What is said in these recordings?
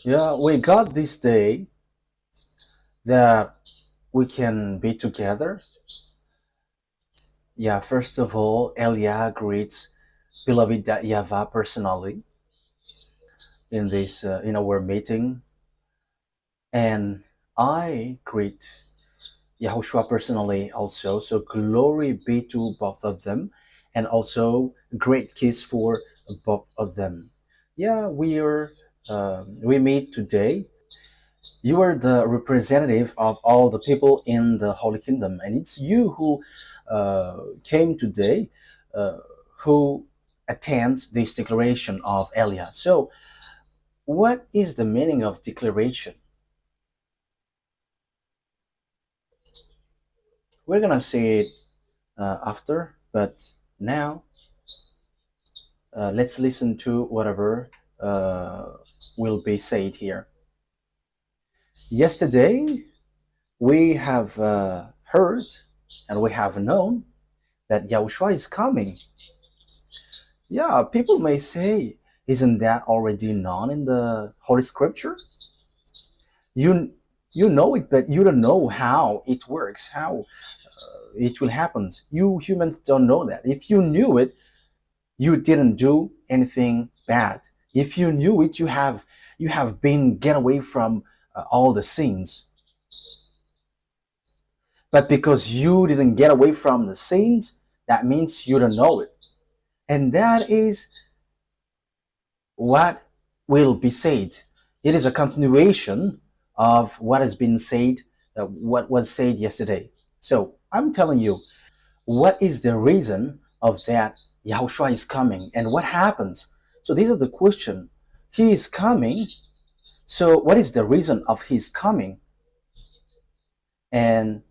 Yeah, we got this day that we can be together. Yeah, first of all, Elia greets beloved YAHVAH personally in our meeting, and I greet YAHOSHUAH personally also. So glory be to both of them, and also great kiss for both of them. Yeah, we meet today. You are the representative of all the people in the Holy Kingdom, and it's you who came today, uh, who attends this declaration of Elia. So, what is the meaning of declaration? We're gonna say it after, but now let's listen to whatever uh, will be said here. Yesterday, we have heard and we have known that Yahushua is coming. Yeah, people may say, isn't that already known in the Holy Scripture? You you know it, but you don't know how it works, how it will happen. You humans don't know that. If you knew it, you didn't do anything bad. If you knew it, you have been get away from all the sins. But because you didn't get away from the sins, that means you don't know it. And that is what will be said. It is a continuation of what has been said, what was said yesterday. So I'm telling you, what is the reason of that Yahushua is coming and what happens? So this is the question. He is coming. So what is the reason of his coming? And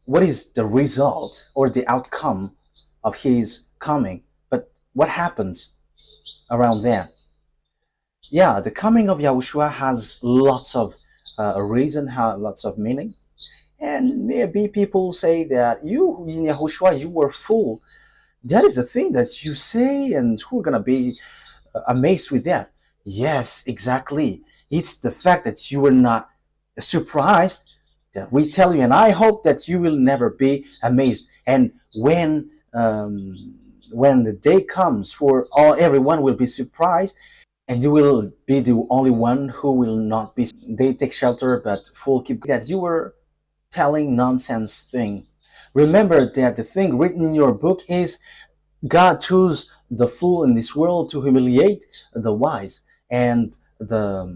what is the result or the outcome of his coming? But what happens around there? Yeah, the coming of Yahushua has lots of reason, lots of meaning. And maybe people say that you, in Yahushua, you were full. That is the thing that you say, and who are going to be amazed with that? Yes, exactly. It's the fact that you were not surprised that we tell you, and I hope that you will never be amazed. And when the day comes for all everyone will be surprised, and you will be the only one who will not be. They take shelter, but full keep that you were telling nonsense thing. Remember that the thing written in your book is God chose the fool in this world to humiliate the wise, and the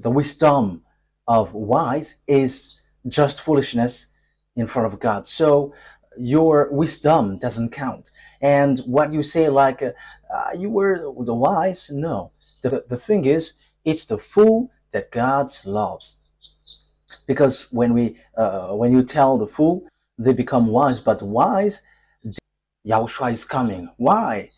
wisdom of wise is just foolishness in front of God. So your wisdom doesn't count. And what you say, like you were the wise, no. The thing is, it's the fool that God loves. Because when you tell the fool, they become wise. But wise, Yahushua is coming. Why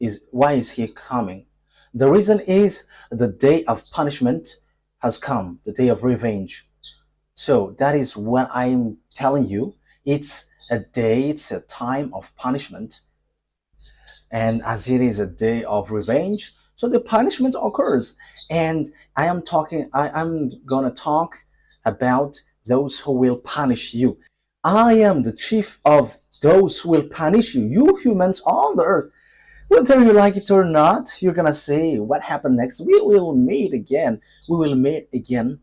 is he coming? The reason is the day of punishment has come, the day of revenge. So that is what I'm telling you. It's a time of punishment. And as it is a day of revenge, so the punishment occurs. And I'm gonna talk about those who will punish you. I am the chief of those who will punish you. You humans on the earth, whether you like it or not, you're gonna say what happened next. We will meet again. We will meet again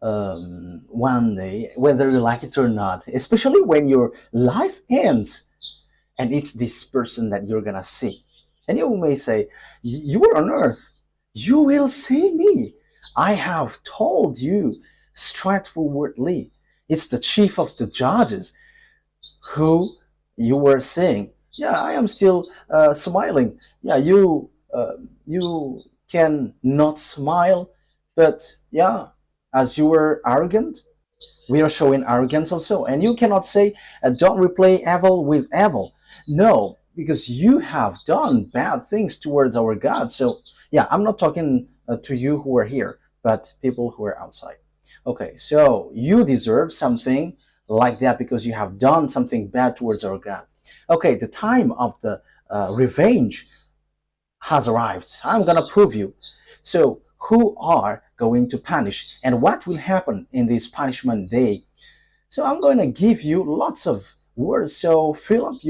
one day, whether you like it or not, especially when your life ends and it's this person that you're gonna see. And you may say, you were on earth, you will see me. I have told you straightforwardly. It's the chief of the judges who you were saying, yeah, I am still smiling. Yeah, you can not smile, but yeah, as you were arrogant, we are showing arrogance also. And you cannot say, don't repay evil with evil. No, because you have done bad things towards our God. So, yeah, I'm not talking to you who are here, but people who are outside. Okay, so you deserve something like that because you have done something bad towards our God. Okay, the time of the revenge has arrived. I'm gonna prove you. So who are going to punish and what will happen in this punishment day? So I'm going to give you lots of words. So fill up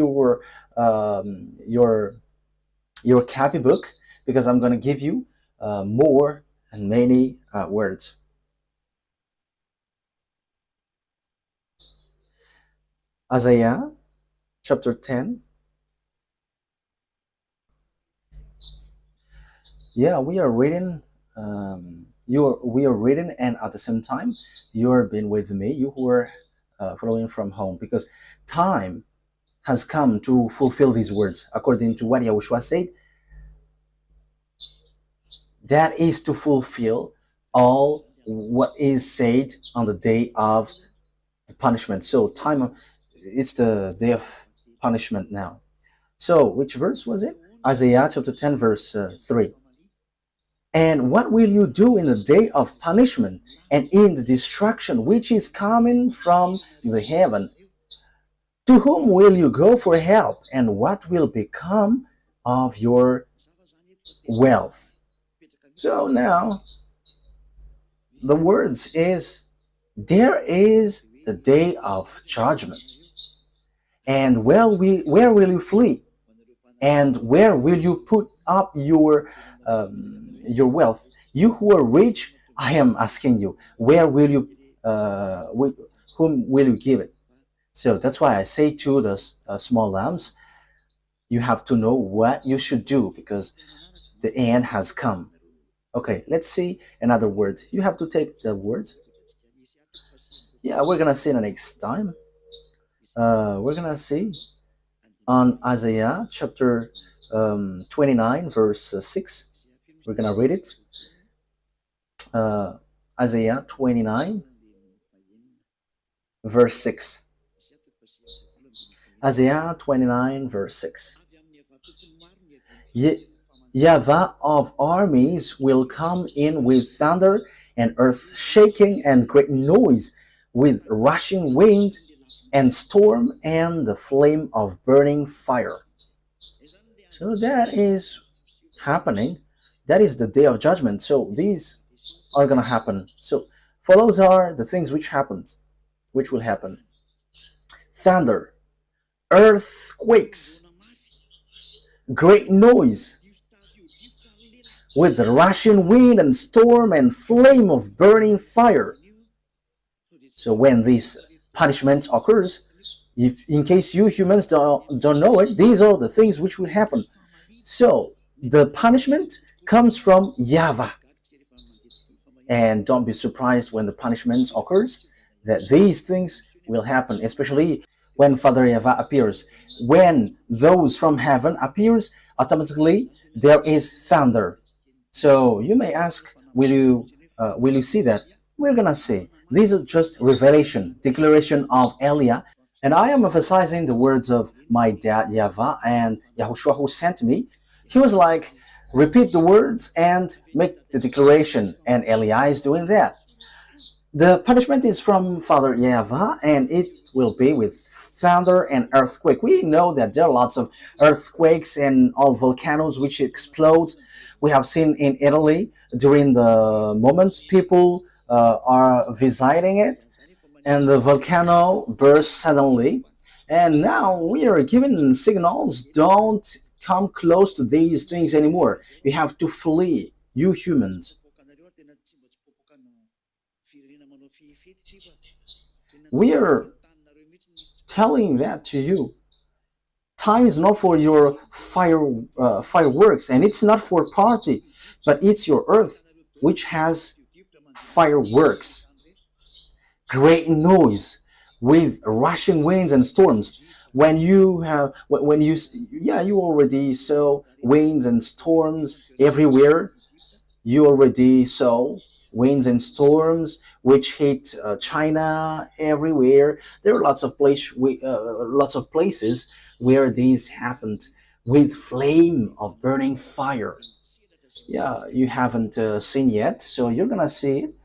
um, your your copybook because I'm going to give you more and many words. Isaiah chapter 10. Yeah, we are reading. We are reading, and at the same time, you're being with me. You who are following from home, because time has come to fulfill these words, according to what Yahushua said. That is to fulfill all what is said on the day of the punishment. So time, it's the day of punishment now. So which verse was it? Isaiah chapter 10 verse 3. And what will you do in the day of punishment and in the destruction which is coming from the heaven? To whom will you go for help, and what will become of your wealth? So now the words is, there is the day of judgment, and where will you flee, and where will you put up your wealth? You who are rich, I am asking you, where will you whom will you give it? So that's why I say to the small lambs, you have to know what you should do because the end has come. Okay, let's see another word. You have to take the words. Yeah, we're gonna see the next time. We're gonna see on Isaiah chapter 29, verse 6. We're gonna read it. Isaiah 29, verse 6. Isaiah 29, verse 6. YAHVAH of armies will come in with thunder and earth shaking and great noise, with rushing wind and storm and the flame of burning fire. So that is happening. That is the day of judgment. So these are gonna happen. So follows are the things which will happen. Thunder, earthquakes, great noise, with rushing wind and storm and flame of burning fire. So when this punishment occurs, if in case you humans don't know it, these are the things which will happen. So the punishment comes from YAHVAH. And don't be surprised when the punishment occurs that these things will happen, especially when Father YAHVAH appears. When those from heaven appears, automatically there is thunder. So you may ask, will you see that? We're gonna see. These are just revelation, declaration of Elia, and I am emphasizing the words of my dad YAHVAH and YAHOSHUAH who sent me. He was like, repeat the words and make the declaration, and Elia is doing that. The punishment is from Father YAHVAH, and it will be with thunder and earthquake. We know that there are lots of earthquakes and all volcanoes which explode. We have seen in Italy during the moment people are visiting it, and the volcano bursts suddenly. And now we are given signals, don't come close to these things anymore. You have to flee, you humans. We are telling that to you. Time is not for your fireworks, and it's not for party, but it's your earth which has fireworks, great noise, with rushing winds and storms. When you yeah, you already saw winds and storms everywhere. You already saw winds and storms which hit China everywhere. There are lots of places where these happened, with flame of burning fire. Yeah, you haven't seen yet, so you're gonna see it.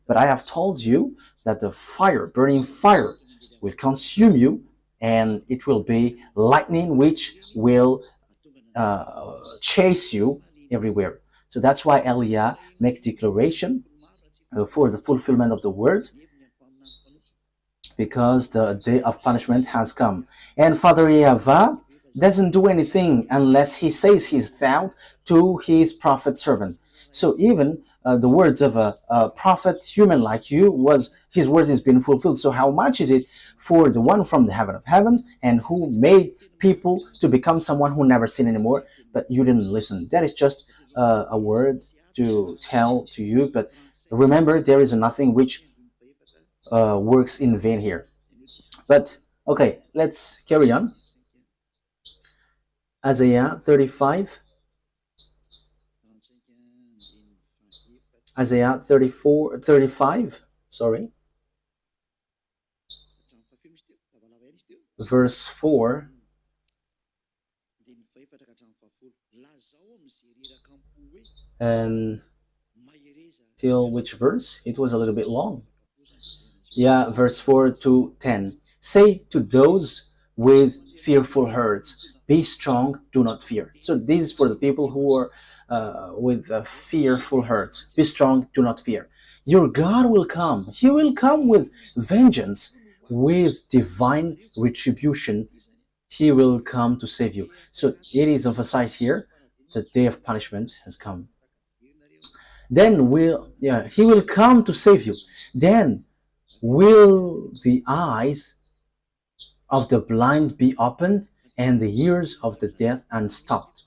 But I have told you that the fire, burning fire, will consume you, and it will be lightning which will chase you everywhere. So that's why Elia make declaration for the fulfillment of the word, because the day of punishment has come. And Father Yahweh doesn't do anything unless he says his thought to his prophet servant. So even the words of a prophet, human like you, was his words has been fulfilled. So how much is it for the one from the heaven of heavens and who made people to become someone who never sin anymore, but you didn't listen? That is just a word to tell to you, but remember there is nothing which works in vain here. But okay, let's carry on. Isaiah 35, Isaiah 34, 35, sorry, verse 4, and till which verse? It was a little bit long. Yeah, verse 4 to 10. Say to those with fearful hearts, be strong, do not fear. So this is for the people who are with fearful hearts. Be strong, do not fear. Your God will come. He will come with vengeance, with divine retribution. He will come to save you. So it is emphasized here, the day of punishment has come. Then he will come to save you. Then will the eyes of the blind be opened and the ears of the deaf unstopped.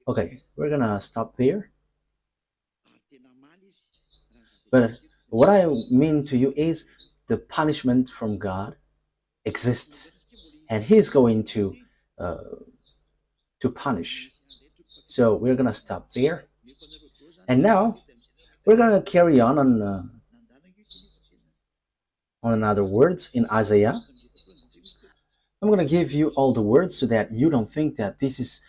Okay, we're gonna stop there. But what I mean to you is the punishment from God exists, and He's going to punish. So we're gonna stop there, and now we're gonna carry on another words in Isaiah. I'm going to give you all the words so that you don't think that this is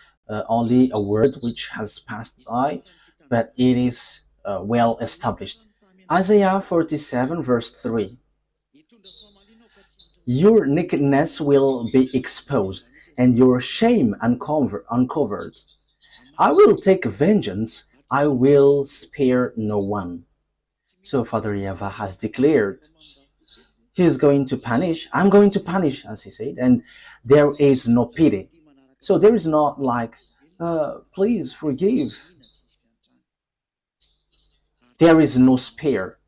only a word which has passed by, but it is well established. Isaiah 47, verse 3. Your nakedness will be exposed, and your shame uncovered. I will take vengeance, I will spare no one. So Father YAHVAH has declared he is going to punish. I'm going to punish, as he said, and there is no pity. So there is not like, please forgive. There is no spare.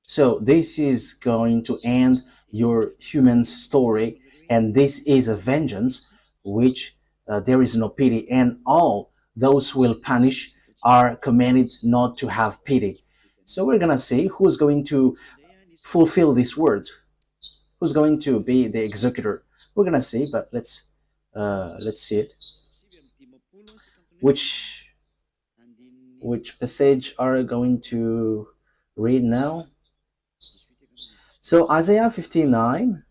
So this is going to end your human story, and this is a vengeance which there is no pity, and all those who will punish are commanded not to have pity. So we're gonna see who's going to fulfill these words, who's going to be the executor. We're gonna see, but let's see it. Which passage are going to read now? So Isaiah 59,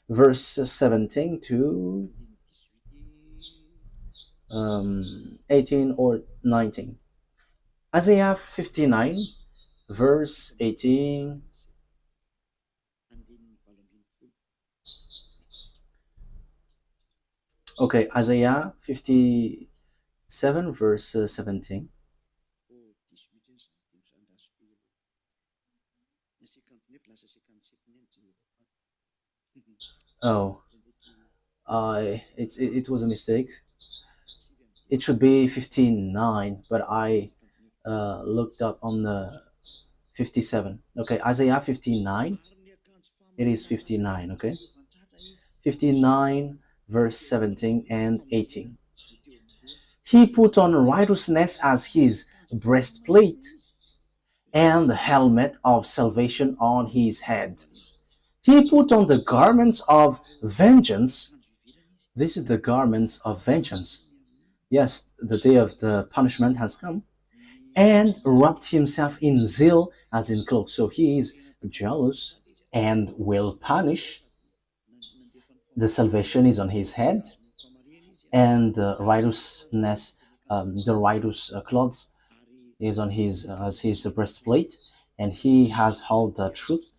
verse 17 to 18 or 19. Isaiah 59, verse 18. Okay, Isaiah 57, verse 17. Oh, it was a mistake. It should be 59, but I looked up on the 57. Okay, Isaiah 59. It is 59, okay? 59, verse 17 and 18. He put on righteousness as his breastplate and the helmet of salvation on his head. He put on the garments of vengeance. This is the garments of vengeance. Yes, the day of the punishment has come. And wrapped himself in zeal as in cloak. So he is jealous and will punish. The salvation is on his head, and the righteousness, the righteous clothes is on his as his breastplate, and he has held the truth.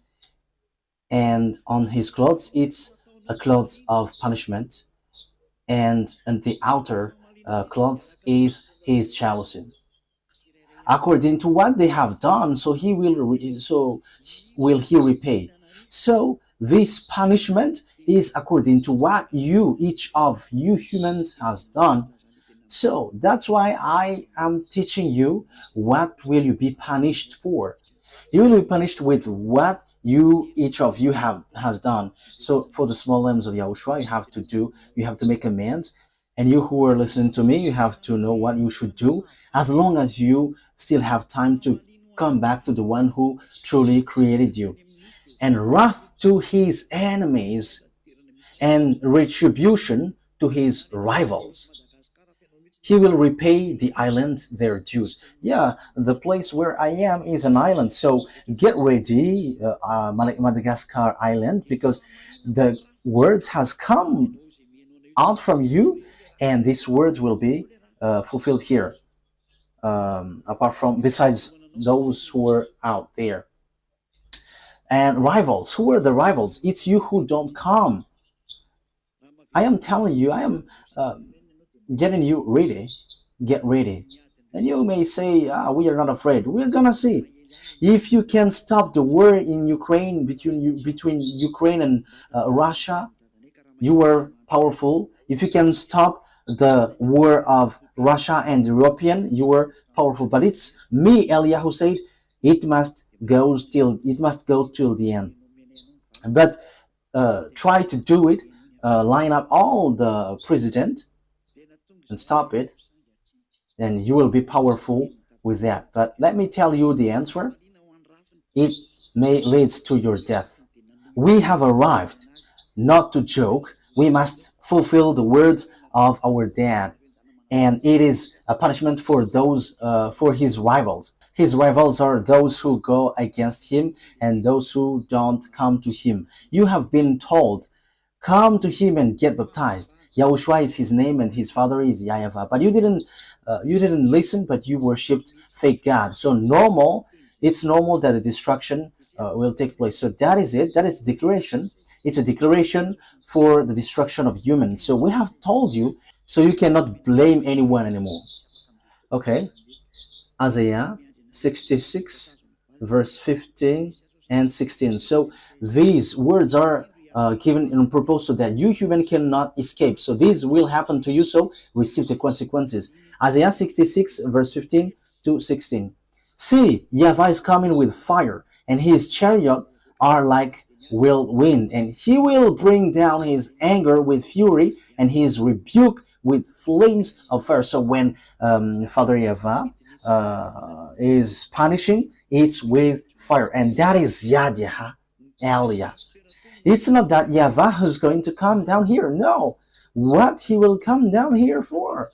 And on his clothes, it's a clothes of punishment, and the outer clothes is his jealousy. According to what they have done, so will he repay. So this punishment is according to what each of you humans has done. So that's why I am teaching you what will you be punished for. You will be punished with what each of you has done. So for the small lambs of Yahushua, you have to make amends. And you who are listening to me, you have to know what you should do as long as you still have time to come back to the one who truly created you. And wrath to his enemies and retribution to his rivals. He will repay the island their dues. Yeah, the place where I am is an island, so get ready, Madagascar island, because the words has come out from you, and these words will be fulfilled here. Apart from besides those who are out there. And rivals, who are the rivals? It's you who don't come. I am telling you, I am getting you ready. Get ready. And you may say, we are not afraid. We're gonna see. If you can stop the war in Ukraine between Ukraine and Russia, you are powerful. If you can stop the war of Russia and European, you are powerful. But it's me, Eliyahu said, it must go till the end. But try to do it. Line up all the president and stop it, then you will be powerful with that. But let me tell you the answer. It may lead to your death. We have arrived, not to joke. We must fulfill the words of our dad, and it is a punishment for for his rivals. His rivals are those who go against him and those who don't come to him. You have been told, come to him and get baptized. YAHOSHUAH is his name and his father is YAHVAH. But you didn't listen, but you worshipped fake God. So it's normal that a destruction will take place. So that is it. That is the declaration. It's a declaration for the destruction of humans. So we have told you, so you cannot blame anyone anymore. Okay. Isaiah 66, verse 15 and 16. So these words are given in purpose so that you human cannot escape. So this will happen to you, so receive the consequences. Isaiah 66, verse 15 to 16. See, YAHVAH is coming with fire, and his chariot are like whirlwind, and he will bring down his anger with fury, and his rebuke with flames of fire. So when Father YAHVAH is punishing, it's with fire, and that is YAH, Elia. It's not that YAHVAH who's going to come down here. No. What he will come down here for?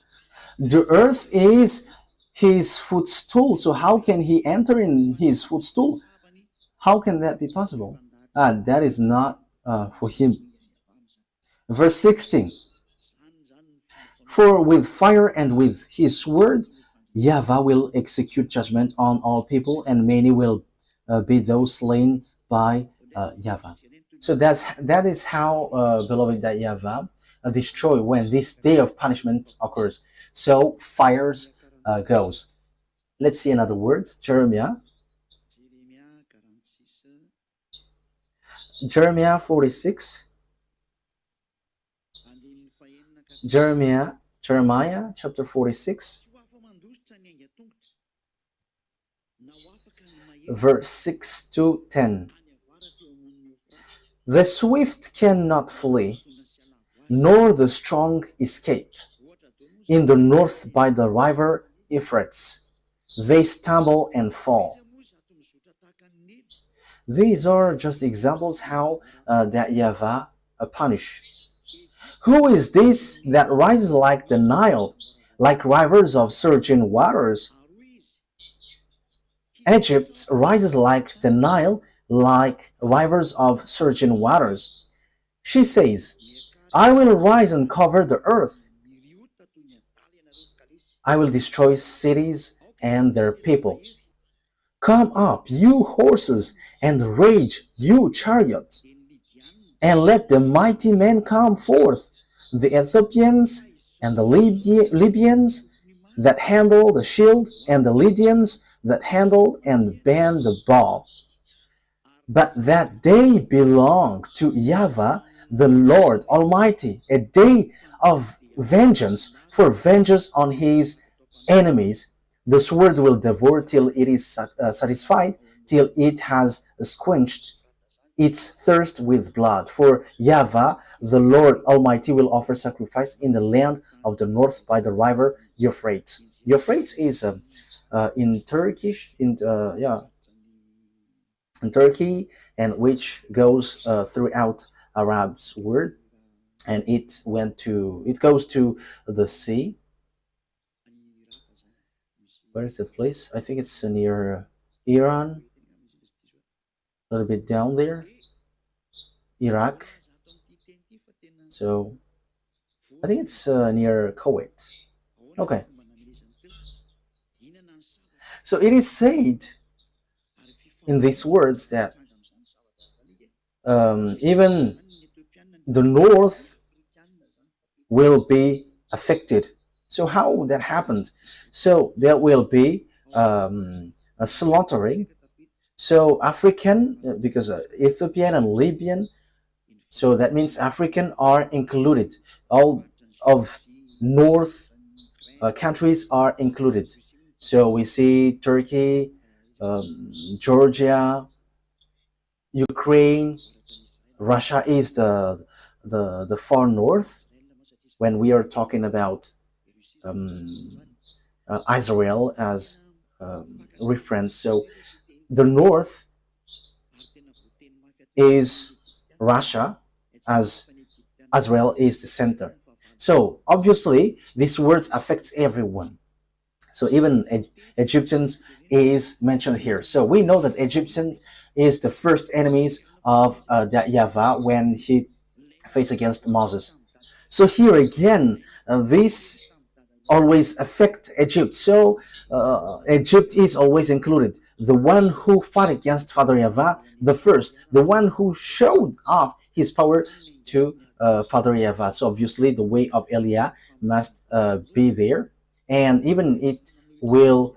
The earth is his footstool. So how can he enter in his footstool? How can that be possible? That is not for him. Verse 16. For with fire and with his word, YAHVAH will execute judgment on all people, and many will be those slain by YAHVAH. So that is how, beloved, that YAHVAH destroy when this day of punishment occurs. So fires goes. Let's see another word. Jeremiah 46. Jeremiah chapter 46, verse 6 to 10. The swift cannot flee, nor the strong escape. In the north by the river Euphrates, they stumble and fall. These are just examples how that YAHVAH punish. Who is this that rises like the Nile, like rivers of surging waters? Egypt rises like the Nile, like rivers of surging waters. She says, I will rise and cover the earth. I will destroy cities and their people. Come up, you horses, and rage, you chariots, and let the mighty men come forth, the Ethiopians and the Libyans that handle the shield, and the Lydians that handle and bend the bow. But that day belonged to YAHVAH, the Lord Almighty, a day of vengeance, for vengeance on his enemies. The sword will devour till it is satisfied, till it has quenched its thirst with blood. For YAHVAH, the Lord Almighty, will offer sacrifice in the land of the north by the river Euphrates. Euphrates is in Turkish, in Turkey, and which goes throughout Arab's word, and it goes to the sea. Where is that place? I think it's near Iran, a little bit down there, Iraq. So I think it's near Kuwait. Okay. So it is said in these words that even the north will be affected. So how that happened? So there will be a slaughtering. So African, because Ethiopian and Libyan, so that means African are included. All of north countries are included. So we see Turkey, Georgia, Ukraine, Russia is the far north when we are talking about um, Israel as reference. So the north is Russia, as Israel is the center. So obviously these words affects everyone. So even Egyptians is mentioned here. So we know that Egyptians is the first enemies of that YAHVAH when he faced against Moses. So here again, this always affect Egypt. So Egypt is always included. The one who fought against Father YAHVAH, the first, the one who showed off his power to Father YAHVAH. So obviously the way of Eliah must be there, and even it will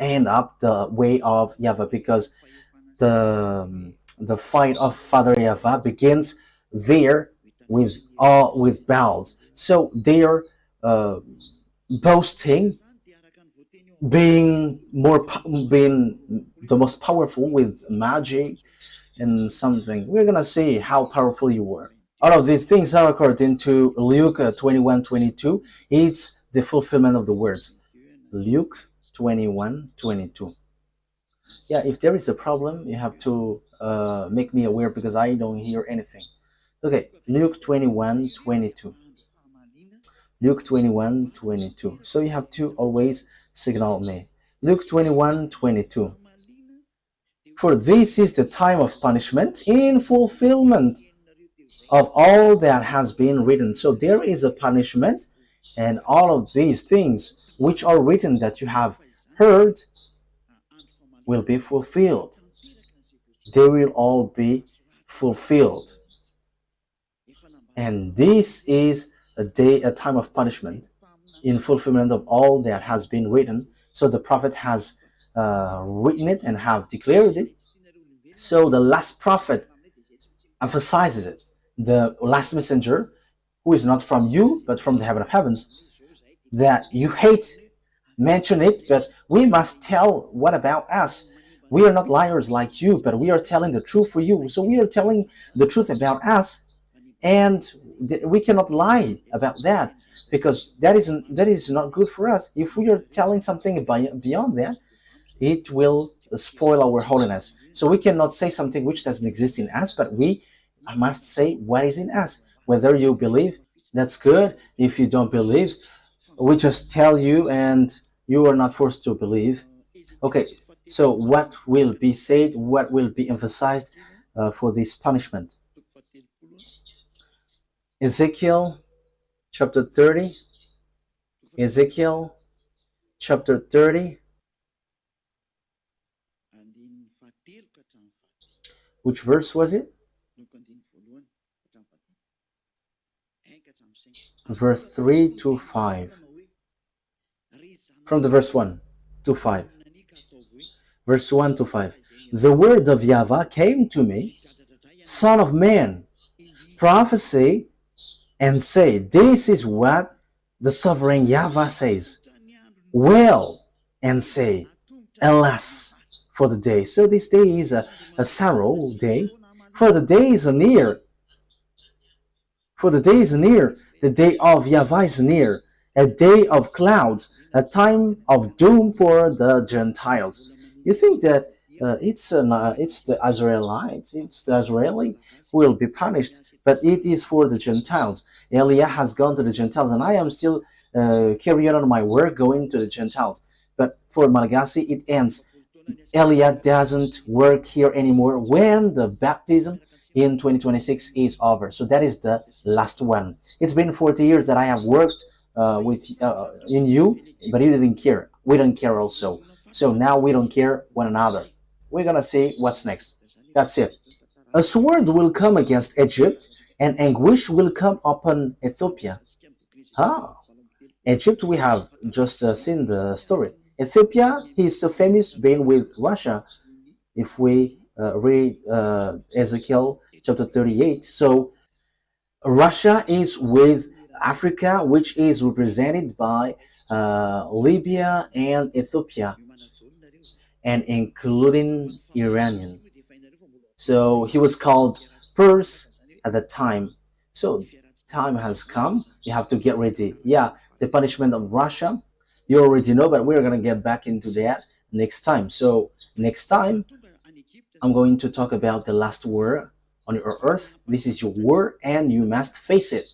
end up the way of YAHVAH, because the fight of Father YAHVAH begins there with Baals. So they're uh, boasting being the most powerful with magic and something. We're gonna see how powerful you were. All of these things are according to Luke 21:22. It's the fulfillment of the words. Luke 21:22. Yeah, if there is a problem, you have to make me aware, because I don't hear anything. Okay, Luke 21:22. Luke 21:22. So you have to always signal me. Luke 21:22. For this is the time of punishment in fulfillment of all that has been written. So there is a punishment, and all of these things which are written that you have heard will be fulfilled. They will all be fulfilled. And this is a time of punishment in fulfillment of all that has been written. So the prophet has written it and have declared it. So the last prophet emphasizes it. The last messenger, who is not from you, but from the heaven of heavens, that you hate, mention it, but we must tell what about us. We are not liars like you, but we are telling the truth for you. So we are telling the truth about us, and we cannot lie about that, because that is not good for us. If we are telling something beyond that, it will spoil our holiness. So we cannot say something which doesn't exist in us, but we must say what is in us. Whether you believe, that's good. If you don't believe, we just tell you, and you are not forced to believe. Okay, so what will be said, what will be emphasized for this punishment? Ezekiel chapter 30. Ezekiel chapter 30. Which verse was it? verse 3 to 5. From the verse 1 to 5. Verse 1 to 5. The word of YAHVAH came to me, Son of man, prophesy and say, this is what the sovereign YAHVAH says. Well, and say, alas, for the day. So this day is a sorrow day, for the day is near. For the day is near, the day of YAHVAH is near, a day of clouds, a time of doom for the Gentiles. You think that it's the Israelites, it's the Israeli who will be punished, but it is for the Gentiles. Eliah has gone to the Gentiles, and I am still carrying on my work going to the Gentiles. But for Malagasy, it ends. Eliah doesn't work here anymore when the baptism in 2026 is over. So that is the last one. It's been 40 years that I have worked in you, but you didn't care. We don't care also. So now we don't care one another. We're gonna see what's next. That's it. A sword will come against Egypt, and anguish will come upon Ethiopia. Ah, Egypt, we have just seen the story. Ethiopia, he's so famous being with Russia. If we read Ezekiel chapter 38, so Russia is with Africa, which is represented by Libya and Ethiopia, and including Iranian. So he was called Purse at the time. So time has come. You have to get ready. Yeah, the punishment of Russia, you already know, but we're going to get back into that next time. So next time, I'm going to talk about the last war on your earth. This is your war, and you must face it.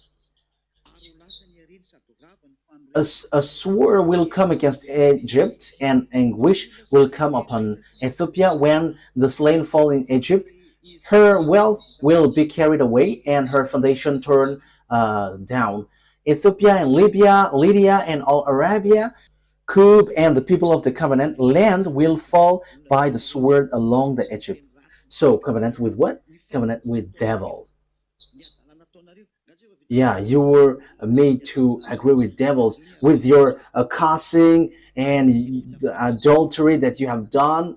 A sword will come against Egypt, and anguish will come upon Ethiopia when the slain fall in Egypt. Her wealth will be carried away, and her foundation torn down. Ethiopia and Libya, Lydia and all Arabia, Cub and the people of the covenant land will fall by the sword along the Egypt. So covenant with what? Covenant with devils. Yeah, you were made to agree with devils with your cussing and the adultery that you have done.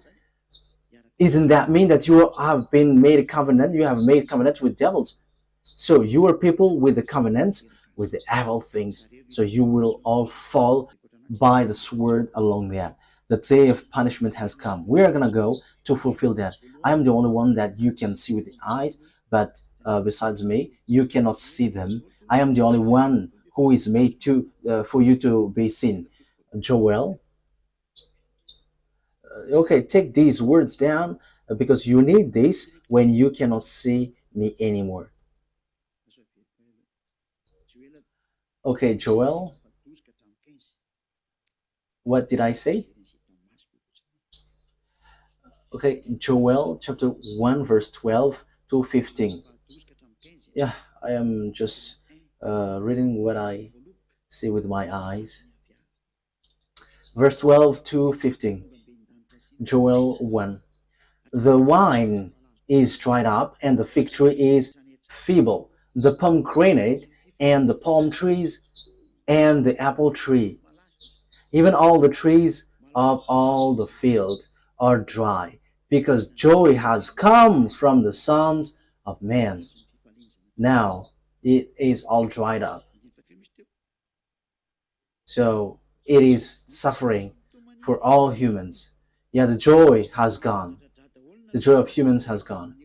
Isn't that mean that you have been made a covenant? You have made covenants with devils. So you are people with the covenants with the evil things. So you will all fall by the sword along that. The day of punishment has come. We are gonna go to fulfill that. I am the only one that you can see with the eyes, but besides me, you cannot see them. I am the only one who is made to for you to be seen. Joel. Okay, take these words down because you need this when you cannot see me anymore. Okay, Joel. What did I say? Okay, Joel chapter 1 verse 12 to 15. Yeah, I am just reading what I see with my eyes. Verse 12 to 15. Joel 1. The wine is dried up, and the fig tree is feeble. The pomegranate and the palm trees and the apple tree, even all the trees of all the field are dry, because joy has come from the sons of men. Now it is all dried up. So it is suffering for all humans. Yeah, the joy has gone. The joy of humans has gone.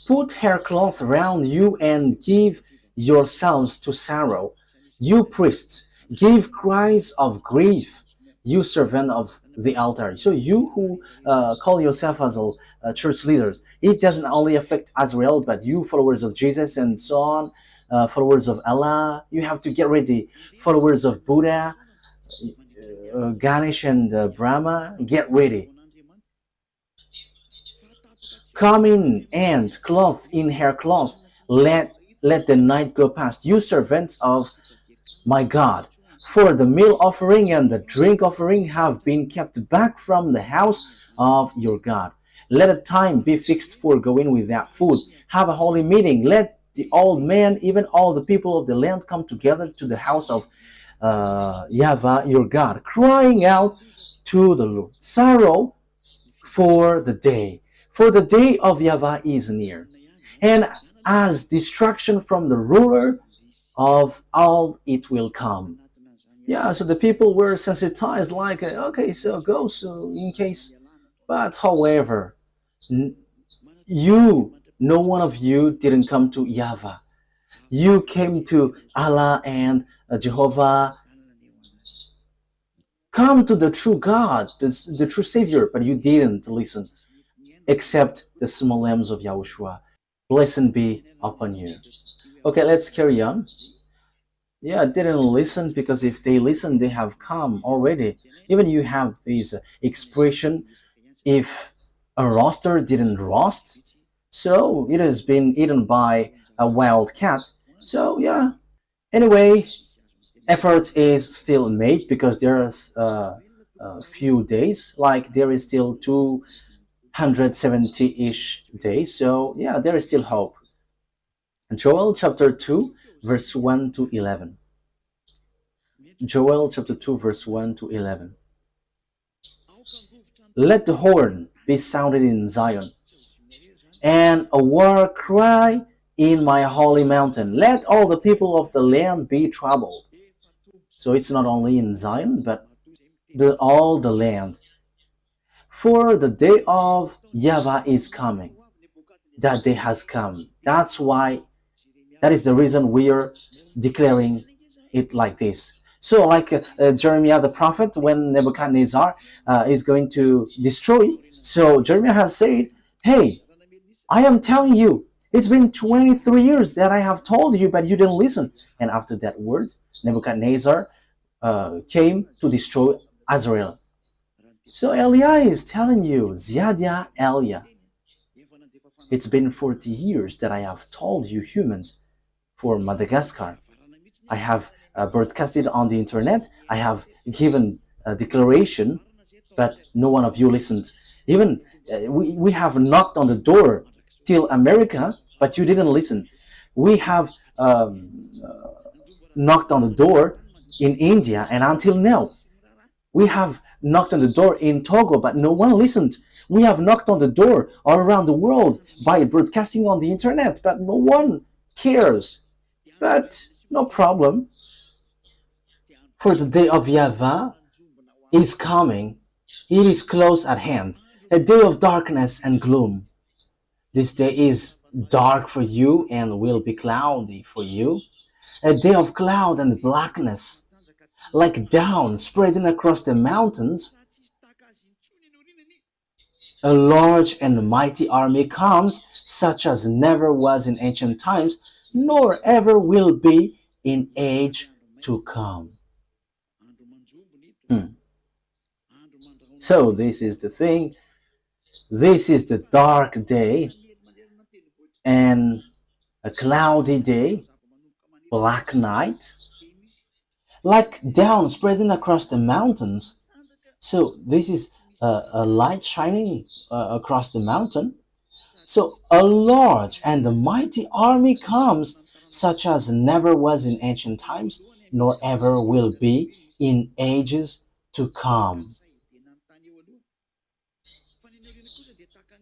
Put haircloth around you and give yourselves to sorrow. You priests, give cries of grief. You servant of the altar. So you who call yourself as church leaders, it doesn't only affect Israel, but you followers of Jesus and so on, followers of Allah, you have to get ready. Followers of Buddha, Ganesh and Brahma, get ready. Come in and cloth in haircloth. Let the night go past. You servants of my God. For the meal offering and the drink offering have been kept back from the house of your God. Let a time be fixed for going without food. Have a holy meeting. Let the old men, even all the people of the land come together to the house of YAHVAH your God, crying out to the Lord. Sorrow for the day of YAHVAH is near, and as destruction from the ruler of all it will come. Yeah, so the people were sensitized, like, okay, so go, so in case. But however, no one of you didn't come to YAHVAH. You came to Allah and Jehovah. Come to the true God, the true Savior, but you didn't listen, except the small lambs of YAHOSHUAH. Blessing be upon you. Okay, let's carry on. Yeah, didn't listen, because if they listen, they have come already. Even you have this expression, if a rooster didn't roast, so it has been eaten by a wild cat. So yeah, anyway, effort is still made, because there's a few days, like there is still 270-ish days, so yeah, there is still hope. Joel chapter 2 verse 1 to 11. Joel chapter 2 verse 1 to 11. Let the horn be sounded in Zion, and a war cry in my holy mountain. Let all the people of the land be troubled. So it's not only in Zion, but all the land. For the day of YAHVAH is coming. That day has come. That is the reason we are declaring it like this. So like Jeremiah the prophet, when Nebuchadnezzar is going to destroy, so Jeremiah has said, hey, I am telling you, it's been 23 years that I have told you, but you didn't listen. And after that word, Nebuchadnezzar came to destroy Israel. So Elia is telling you, Ziadia Elia, it's been 40 years that I have told you humans for Madagascar. I have broadcasted on the internet. I have given a declaration, but no one of you listened. Even we have knocked on the door till America, but you didn't listen. We have knocked on the door in India, and until now, we have knocked on the door in Togo, but no one listened. We have knocked on the door all around the world by broadcasting on the internet, but no one cares. But no problem. For the day of YAHVAH is coming. It is close at hand, a day of darkness and gloom. This day is dark for you and will be cloudy for you, a day of cloud and blackness, like down spreading across the mountains. A large and mighty army comes, such as never was in ancient times, nor ever will be in age to come. So this is the thing. This is the dark day and a cloudy day, black night, like down spreading across the mountains. So this is a light shining across the mountain. So a large and a mighty army comes, such as never was in ancient times, nor ever will be in ages to come.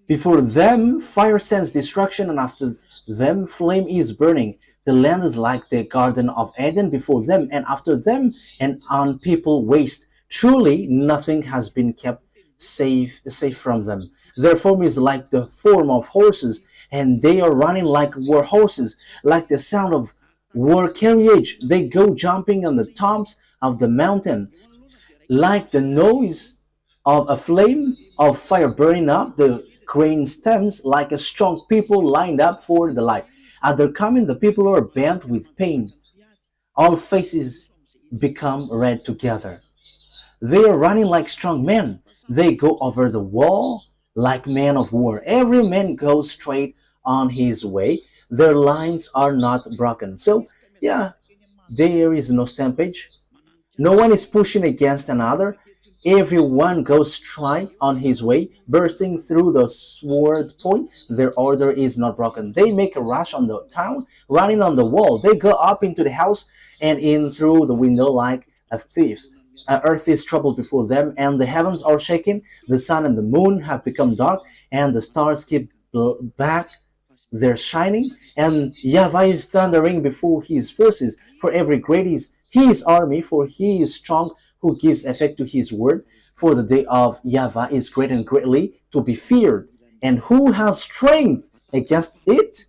Before them fire sends destruction, and after them flame is burning. The land is like the Garden of Eden before them, and after them an unpeopled waste. Truly nothing has been kept safe from them. Their form is like the form of horses, and they are running like war horses, like the sound of war carriage. They go jumping on the tops of the mountain, like the noise of a flame of fire burning up the grain stems, like a strong people lined up for the light. At their coming, the people are bent with pain. All faces become red together. They are running like strong men. They go over the wall like men of war. Every man goes straight on his way. Their lines are not broken. So, yeah, there is no stampage. No one is pushing against another. Everyone goes straight on his way, bursting through the sword point. Their order is not broken. They make a rush on the town, running on the wall. They go up into the house and in through the window like a thief. Earth is troubled before them, and the heavens are shaken. The sun and the moon have become dark, and the stars keep back their shining. And YAHVAH is thundering before his forces. For every great is his army, for he is strong who gives effect to his word. For the day of YAHVAH is great and greatly to be feared. And who has strength against it?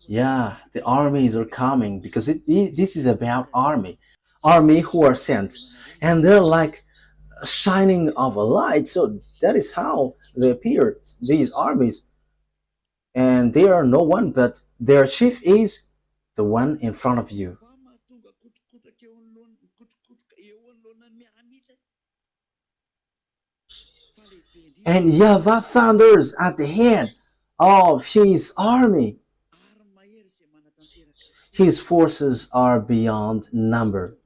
Yeah, the armies are coming because this is about army who are sent, and they're like shining of a light. So that is how they appear, these armies, and they are no one but their chief is the one in front of you. And YAHVAH thunders at the head of his army. His forces are beyond number.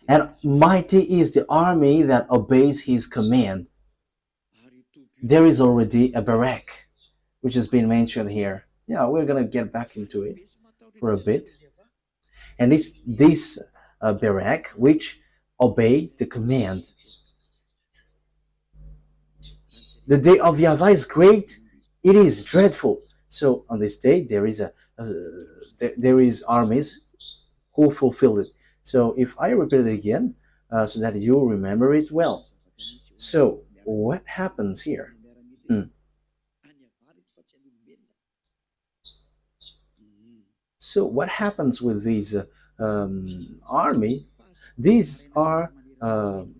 And mighty is the army that obeys his command. There is already a barrack, which has been mentioned here. Yeah, we're going to get back into it for a bit. And it's this barrack which obey the command. The day of YAHVAH is great. It is dreadful. So on this day there is there is armies who fulfill it. So if I repeat it again, so that you remember it well. So what happens here? So what happens with these army? These are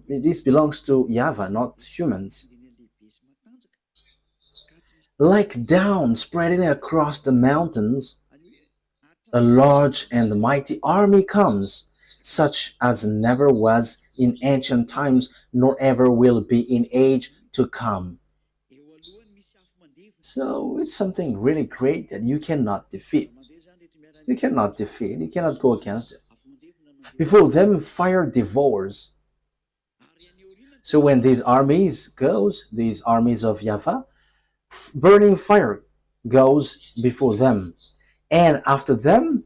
this belongs to YAHVAH, not humans. Like down spreading across the mountains, a large and mighty army comes, such as never was in ancient times, nor ever will be in age to come. So it's something really great that you cannot defeat. You cannot defeat, you cannot go against it. Before them fire devours. So when these armies goes, these armies of YAHVAH, burning fire goes before them, and after them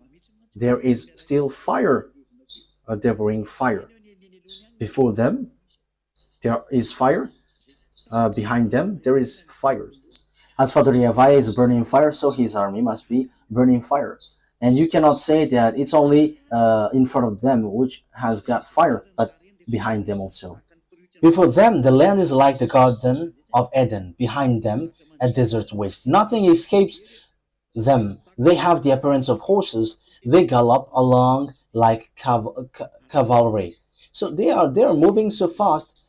there is still fire, a devouring fire. Before them there is fire, behind them there is fire. As Father YAHVAH is burning fire, so his army must be burning fire. And you cannot say that it's only in front of them which has got fire, but behind them also. Before them the land is like the Garden of Eden. Behind them a desert waste. Nothing escapes them. They have the appearance of horses. They gallop along like cavalry. So they are moving so fast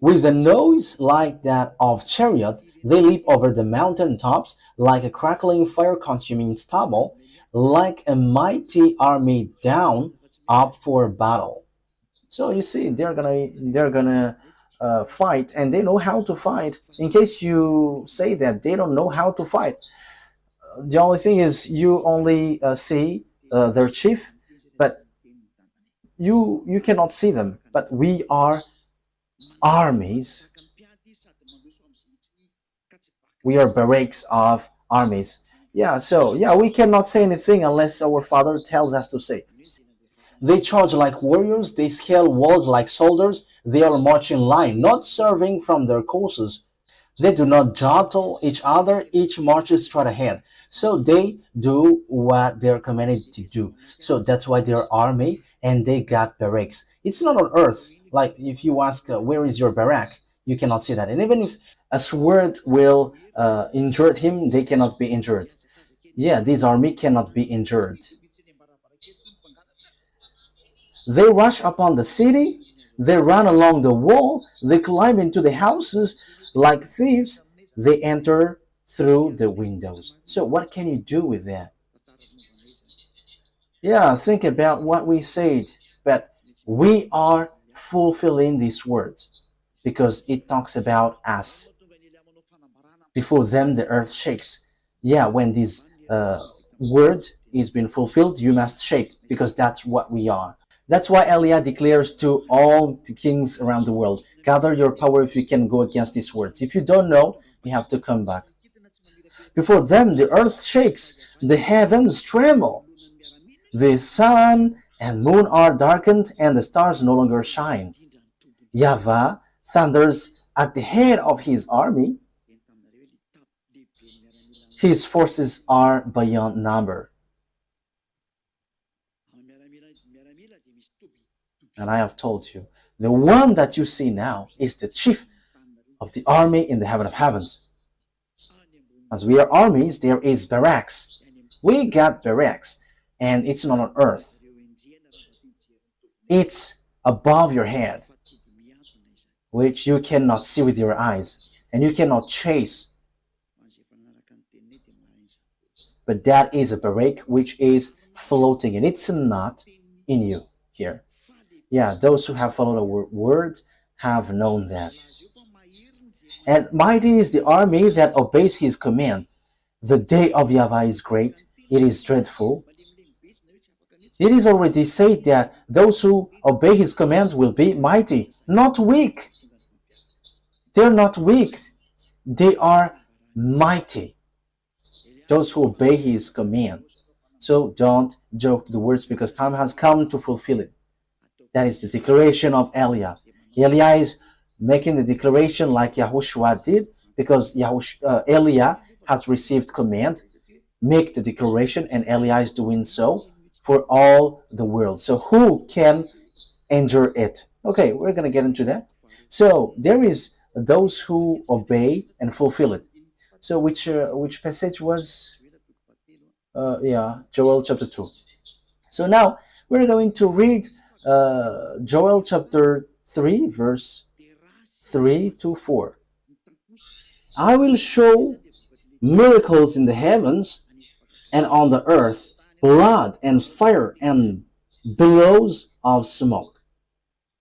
with a noise like that of chariot. They leap over the mountain tops like a crackling fire-consuming stubble, like a mighty army down up for battle. So you see, they're gonna fight, and they know how to fight. In case you say that they don't know how to fight, the only thing is you only see their chief, but you cannot see them. But we are armies. We are barracks of armies. Yeah, so yeah, we cannot say anything unless our Father tells us to say. They charge like warriors, they scale walls like soldiers, they are marching in line, not serving from their courses. They do not jostle each other, each marches straight ahead. So they do what they're commanded to do. So that's why they're army, and they got barracks. It's not on earth. Like if you ask, where is your barrack? You cannot see that. And even if a sword will injure him, they cannot be injured. Yeah, this army cannot be injured. They rush upon the city, they run along the wall, they climb into the houses like thieves, they enter through the windows. So what can you do with that? Yeah, think about what we said, but we are fulfilling these words because it talks about us. Before them the earth shakes. Yeah, when this word is being fulfilled, you must shake because that's what we are. That's why Eliah declares to all the kings around the world, gather your power if you can go against these words. If you don't know, you have to come back. Before them, the earth shakes, the heavens tremble. The sun and moon are darkened, and the stars no longer shine. YAHVAH thunders at the head of his army. His forces are beyond number. And I have told you, the one that you see now is the chief of the army in the heaven of heavens. As we are armies, there is barracks. We got barracks, and it's not on earth. It's above your head, which you cannot see with your eyes, and you cannot chase. But that is a barrack which is floating, and it's not in you here. Yeah, those who have followed our word have known that. And mighty is the army that obeys his command. The day of YAHVAH is great, it is dreadful. It is already said that those who obey his commands will be mighty, not weak. They're not weak, they are mighty. Those who obey his command. So don't joke the words, because time has come to fulfill it. That is the declaration of Eliah. Eliah is making the declaration like YAHOSHUAH did, because Eliah has received command, make the declaration, and Eliah is doing so for all the world. So who can endure it? Okay, we're going to get into that. So there is those who obey and fulfill it. So which passage was? Joel chapter 2. So now we're going to read Joel chapter 3, verse 3 to 4. I will show miracles in the heavens and on the earth, blood and fire and billows of smoke.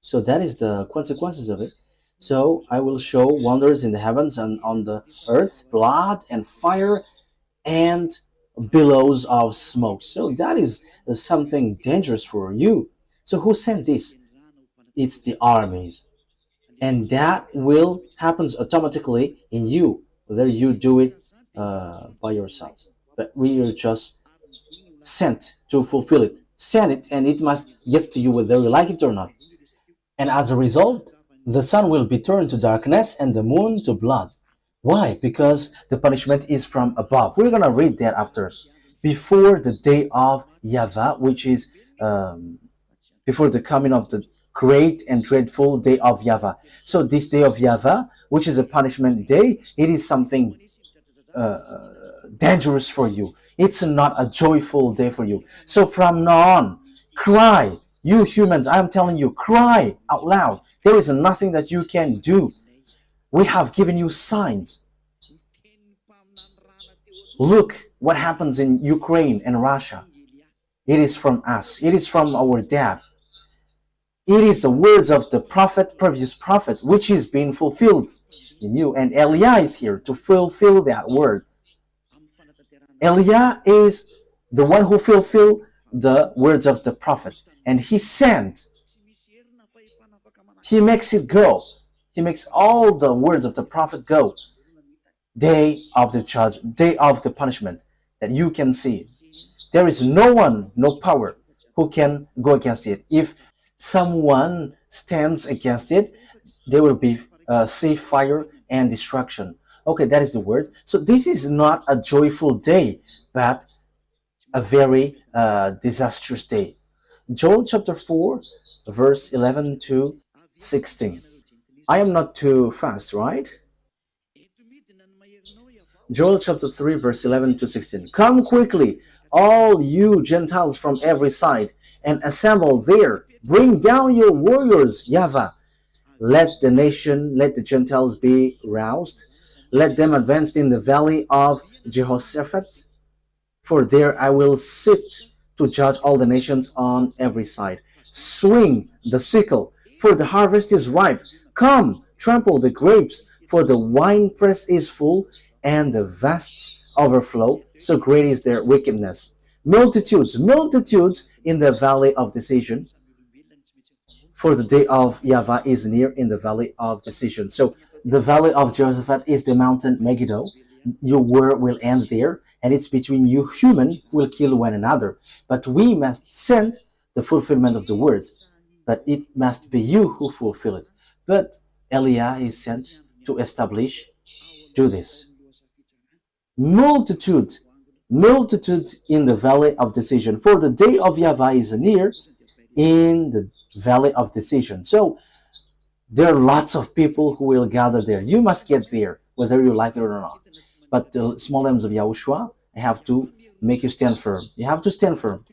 So that is the consequences of it. So I will show wonders in the heavens and on the earth, blood and fire and billows of smoke. So that is something dangerous for you. So who sent this? It's the armies. And that will happen automatically in you, whether you do it by yourselves. But we are just sent to fulfill it. Send it, and it must get to you whether you like it or not. And as a result, the sun will be turned to darkness and the moon to blood. Why? Because the punishment is from above. We're going to read that after. Before the day of YAHVAH, which is before the coming of the great and dreadful day of YAHVAH. So this day of YAHVAH, which is a punishment day, it is something dangerous for you. It's not a joyful day for you. So from now on, cry. You humans, I am telling you, cry out loud. There is nothing that you can do. We have given you signs. Look what happens in Ukraine and Russia. It is from us. It is from our dad. It is the words of the prophet, previous prophet, which is being fulfilled in you. And Eliah is here to fulfill that word. Eliah is the one who fulfilled the words of the prophet. And he sent. He makes it go. He makes all the words of the prophet go. Day of the judge, day of the punishment that you can see. There is no one, no power who can go against it. If someone stands against it, there will be see fire and destruction. Okay, that is the word. So this is not a joyful day, but a very disastrous day. Joel chapter 4, verse 11 to 16. I am not too fast, right? Joel chapter 3, verse 11 to 16. Come quickly, all you Gentiles from every side, and assemble there. Bring down your warriors, YAHVAH. Let the Gentiles be roused. Let them advance in the valley of Jehoshaphat. For there I will sit to judge all the nations on every side. Swing the sickle, for the harvest is ripe. Come, trample the grapes, for the winepress is full, and the vast overflow, so great is their wickedness. Multitudes in the valley of decision. For the day of YAHVAH is near in the valley of decision. So the valley of Jehoshaphat is the mountain Megiddo. Your war will end there, and it's between you human will kill one another. But we must send the fulfillment of the words. But it must be you who fulfill it. But Eliah is sent to establish, do this. Multitude, multitude in the valley of decision. For the day of YAHVAH is near in the valley of decision. So there are lots of people who will gather there. You must get there, whether you like it or not. But the small names of Yahushua, I have to make you stand firm. You have to stand firm.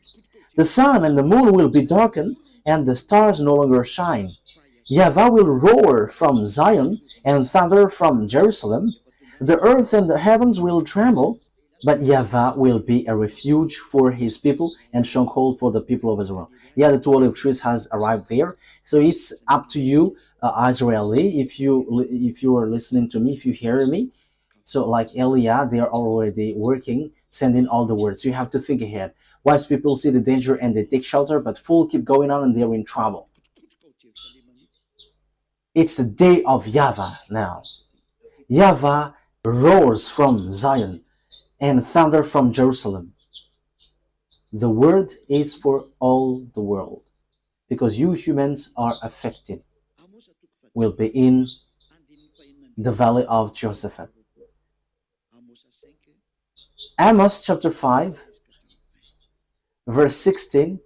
The sun and the moon will be darkened, and the stars no longer shine. YAHVAH will roar from Zion and thunder from Jerusalem. The earth and the heavens will tremble, but YAHVAH will be a refuge for his people and stronghold for the people of Israel. Yeah, the two olive trees has arrived there. So it's up to you, Israeli, if you are listening to me, if you hear me. So like Eliah, they are already working, sending all the words. So you have to think ahead. Wise people see the danger and they take shelter, but fools keep going on and they're in trouble. It's the day of YAHVAH now. YAHVAH roars from Zion and thunder from Jerusalem. The word is for all the world, because you humans are affected. Will be in the valley of Jehoshaphat. Amos chapter 5, verse 16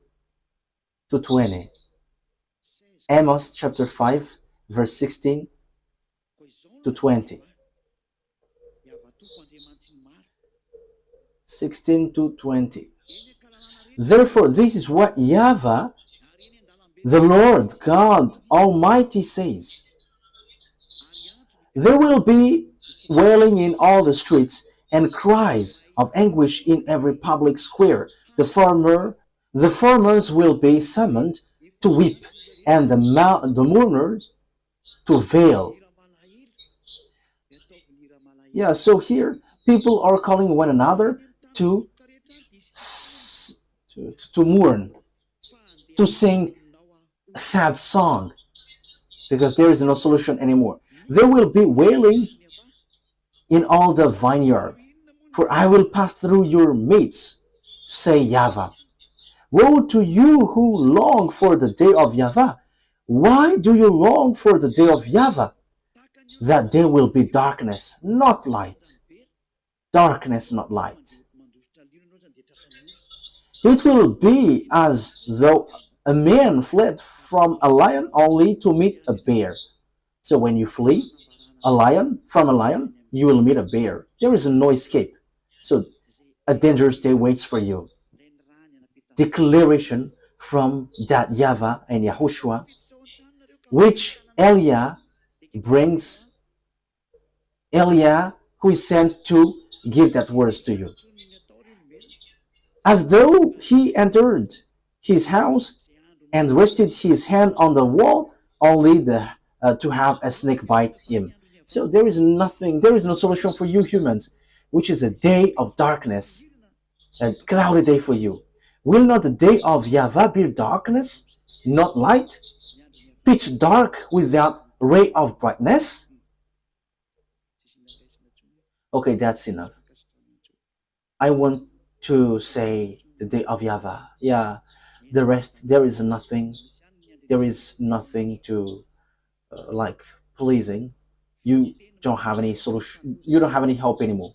to 20. Amos chapter 5, verse 16 to 20. 16 to 20. Therefore, this is what YAHVAH, the Lord God Almighty says. There will be wailing in all the streets and cries of anguish in every public square. The farmers will be summoned to weep, and the mourners to wail. Yeah, so here people are calling one another to mourn, to sing a sad song, because there is no solution anymore. There will be wailing in all the vineyard, for I will pass through your midst, say YAHVAH. Woe to you who long for the day of YAHVAH. Why do you long for the day of YAHVAH? That day will be darkness, not light. Darkness, not light. It will be as though a man fled from a lion only to meet a bear. So when you flee from a lion, you will meet a bear. There is no escape. So a dangerous day waits for you. Declaration from that YAHVAH and YAHOSHUAH, which Eliah brings. Eliah, who is sent to give that words to you. As though he entered his house and rested his hand on the wall, only to have a snake bite him. So there is nothing, there is no solution for you humans, which is a day of darkness, a cloudy day for you. Will not the day of YAHVAH be darkness, not light, pitch dark without ray of brightness? Okay, that's enough. I want to say the day of YAHVAH. Yeah, the rest, there is nothing to like pleasing. You don't have any solution, you don't have any help anymore.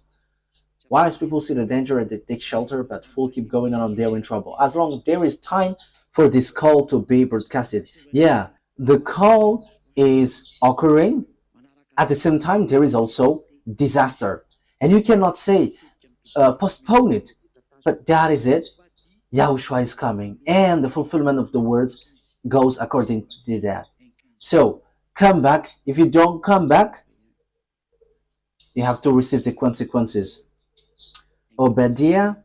Wise people see the danger and they take shelter, but fools keep going on and they're in trouble. As long as there is time for this call to be broadcasted. Yeah, the call is occurring. At the same time, there is also disaster. And you cannot say, postpone it. But that is it. Yahushua is coming. And the fulfillment of the words goes according to that. So, come back. If you don't come back, you have to receive the consequences. Obadiah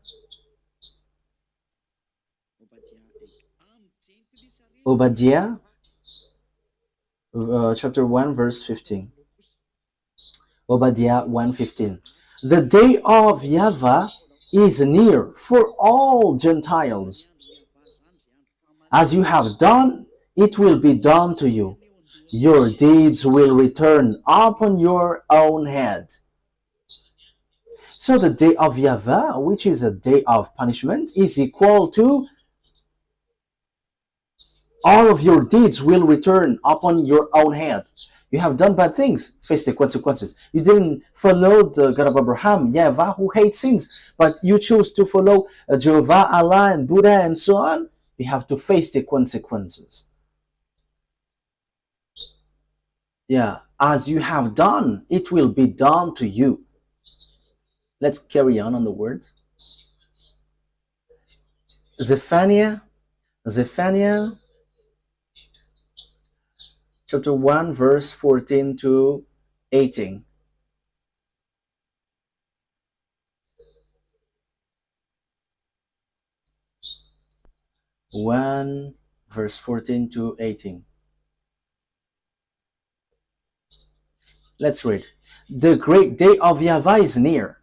chapter 1 verse 15. Obadiah 1:15. The day of YAHVAH is near for all Gentiles. As you have done it will be done to you. Your deeds will return upon your own head. So the day of YAHVAH, which is a day of punishment, is equal to all of your deeds will return upon your own head. You have done bad things, face the consequences. You didn't follow the God of Abraham, YAHVAH, who hates sins, but you chose to follow Jehovah, Allah, and Buddha, and so on. You have to face the consequences. Yeah, as you have done, it will be done to you. Let's carry on the words. Zephaniah chapter 1, verse 14 to 18. 1 verse 14 to 18. Let's read. The great day of YAHVAH is near.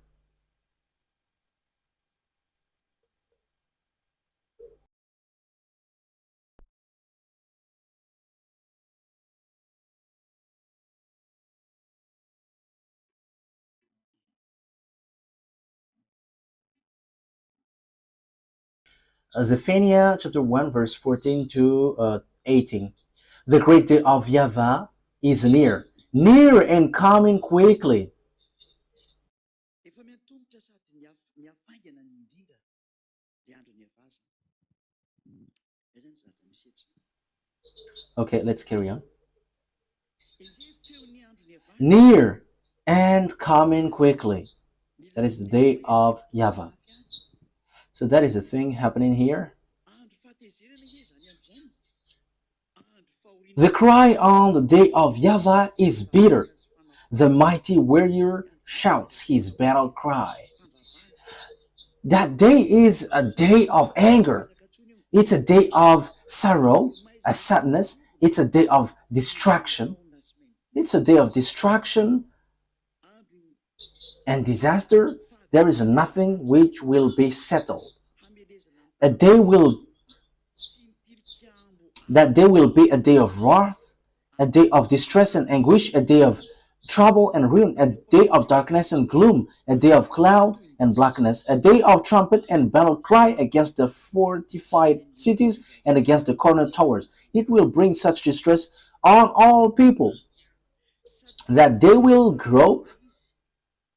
Zephaniah chapter 1 verse 14 to 18. The great day of YAHVAH is near, near and coming quickly. Okay, let's carry on. Near and coming quickly. That is the day of YAHVAH. So that is the thing happening here. The cry on the day of YAHVAH is bitter. The mighty warrior shouts his battle cry. That day is a day of anger. It's a day of sorrow, a sadness. It's a day of distraction. It's a day of distraction and disaster. There is nothing which will be settled. That day will be a day of wrath, a day of distress and anguish, a day of trouble and ruin, a day of darkness and gloom, a day of cloud and blackness, a day of trumpet and battle cry against the fortified cities and against the corner towers. It will bring such distress on all people that they will grope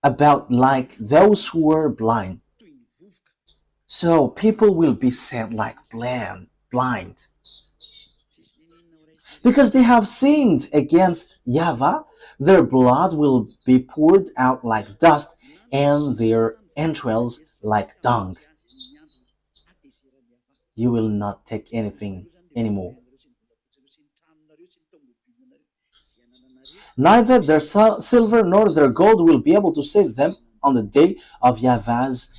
about like those who were blind. So people will be sent like blind. Because they have sinned against YAHVAH, their blood will be poured out like dust and their entrails like dung. You will not take anything anymore. Neither their silver nor their gold will be able to save them on the day of YAHVAH's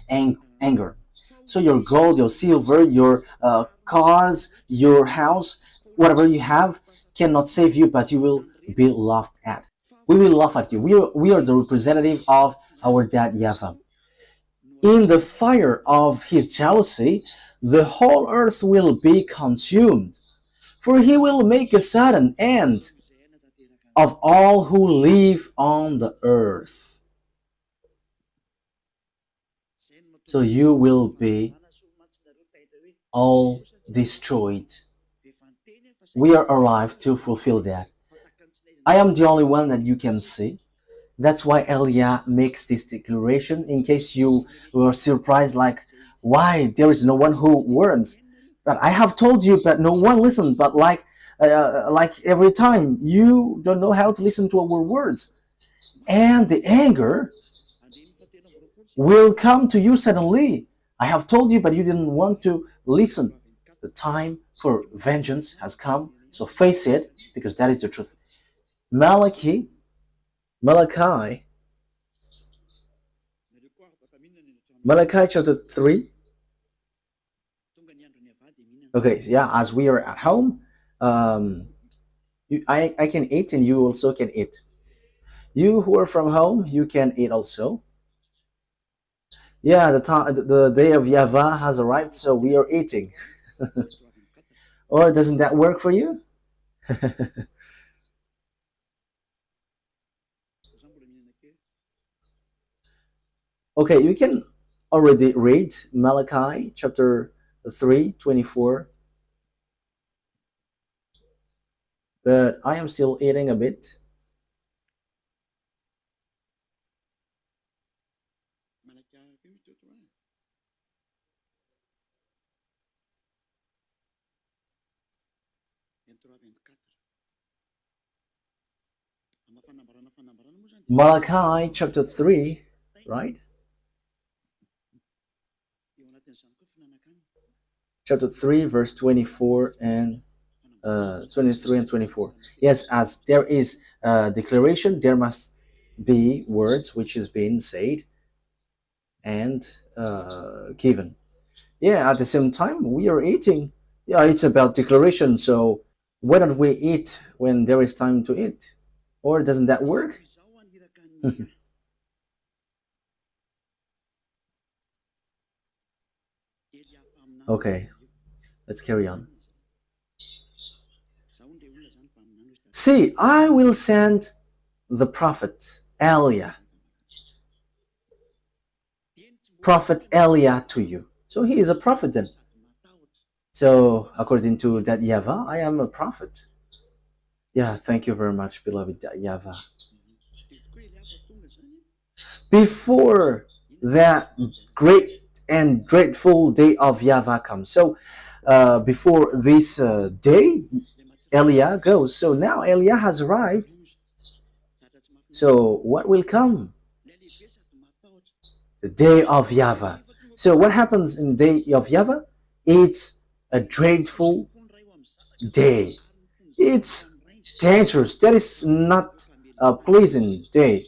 anger. So your gold, your silver, your cars, your house, whatever you have cannot save you, but you will be laughed at. We will laugh at you. We are the representative of our dad YAHVAH. In the fire of his jealousy, the whole earth will be consumed, for he will make a sudden end of all who live on the earth. So you will be all destroyed. We are alive to fulfill that. I am the only one that you can see. That's why Elia makes this declaration, in case you were surprised, like, why there is no one who warns. But I have told you, but no one listened. But like every time, you don't know how to listen to our words. And the anger will come to you suddenly. I have told you, but you didn't want to listen. The time for vengeance has come, so face it, because that is the truth. Malachi chapter 3. Okay, so yeah, as we are at home, I can eat and you also can eat. You who are from home, you can eat also. Yeah, the day of YAHVAH has arrived, so we are eating. Or doesn't that work for you? Okay, you can already read Malachi chapter 3:24, but I am still eating a bit. Malachi chapter 3, right? Chapter 3, verse 24 and 23 and 24. Yes, as there is a declaration, there must be words which is being said and given. Yeah, at the same time, we are eating. Yeah, it's about declaration. So why don't we eat when there is time to eat? Or doesn't that work? Okay, let's carry on. See, I will send the prophet Elia to you. So he is a prophet then. So according to that YAHVAH, I am a prophet. Yeah, thank you very much, beloved YAHVAH. Before that great and dreadful day of YAHVAH comes. So before this day, Elia goes. So now Elia has arrived. So what will come? The day of YAHVAH. So what happens in the day of YAHVAH? It's a dreadful day. It's dangerous. That is not a pleasant day.